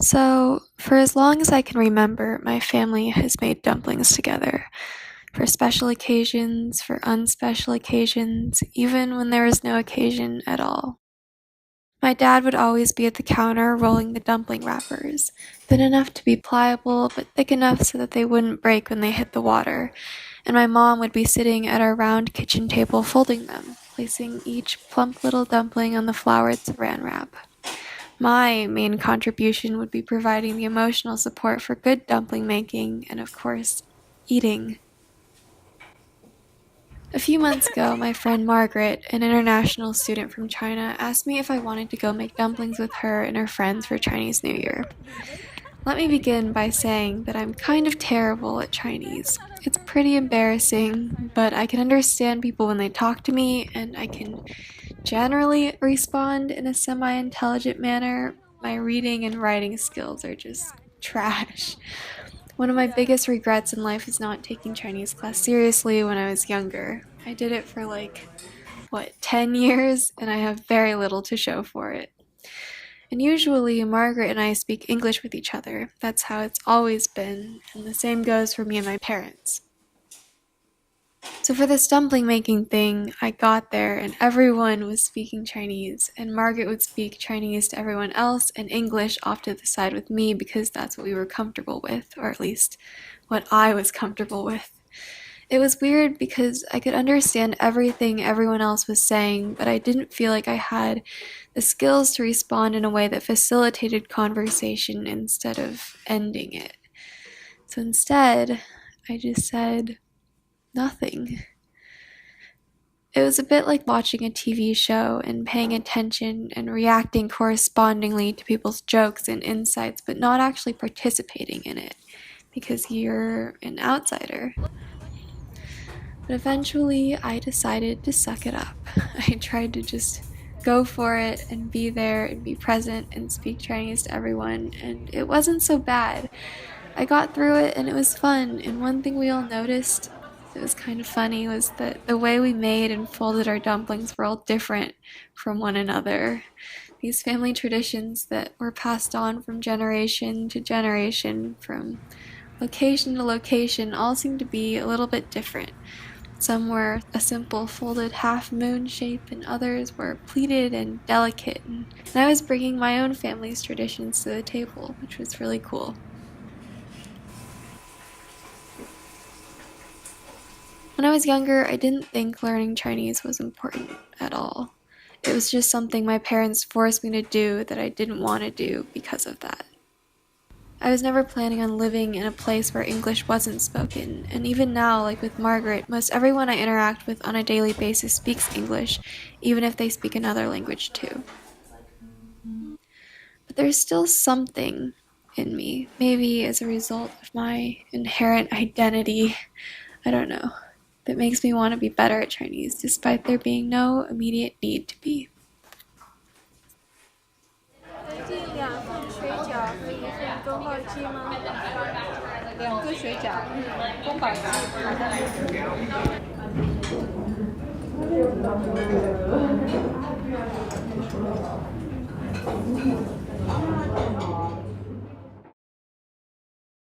So, for as long as I can remember, my family has made dumplings together. For special occasions, for unspecial occasions, even when there was no occasion at all. My dad would always be at the counter rolling the dumpling wrappers, thin enough to be pliable, but thick enough so that they wouldn't break when they hit the water. And my mom would be sitting at our round kitchen table folding them, placing each plump little dumpling on the floured saran wrap. My main contribution would be providing the emotional support for good dumpling making and, of course, eating. A few months ago, my friend Margaret, an international student from China, asked me if I wanted to go make dumplings with her and her friends for Chinese New Year. Let me begin by saying that I'm kind of terrible at Chinese. It's pretty embarrassing, but I can understand people when they talk to me, and I can generally respond in a semi-intelligent manner. My reading and writing skills are just trash. One of my biggest regrets in life is not taking Chinese class seriously when I was younger. I did it for 10 years, and I have very little to show for it. And usually, Margaret and I speak English with each other. That's how it's always been, and the same goes for me and my parents. So for this dumpling making thing, I got there and everyone was speaking Chinese, and Margaret would speak Chinese to everyone else and English off to the side with me because that's what we were comfortable with, or at least what I was comfortable with. It was weird because I could understand everything everyone else was saying, but I didn't feel like I had the skills to respond in a way that facilitated conversation instead of ending it. So instead, I just said nothing. It was a bit like watching a TV show and paying attention and reacting correspondingly to people's jokes and insights, but not actually participating in it because you're an outsider. But eventually, I decided to suck it up. I tried to just go for it and be there and be present and speak Chinese to everyone, and it wasn't so bad. I got through it and it was fun, and one thing we all noticed that was kind of funny was that the way we made and folded our dumplings were all different from one another. These family traditions that were passed on from generation to generation, from location to location, all seemed to be a little bit different. Some were a simple folded half moon shape, and others were pleated and delicate. And I was bringing my own family's traditions to the table, which was really cool. When I was younger, I didn't think learning Chinese was important at all. It was just something my parents forced me to do that I didn't want to do because of that. I was never planning on living in a place where English wasn't spoken, and even now, like with Margaret, most everyone I interact with on a daily basis speaks English, even if they speak another language too. But there's still something in me, maybe as a result of my inherent identity, I don't know, that makes me want to be better at Chinese, despite there being no immediate need to be. 2个水饺，宫保鸡，好的。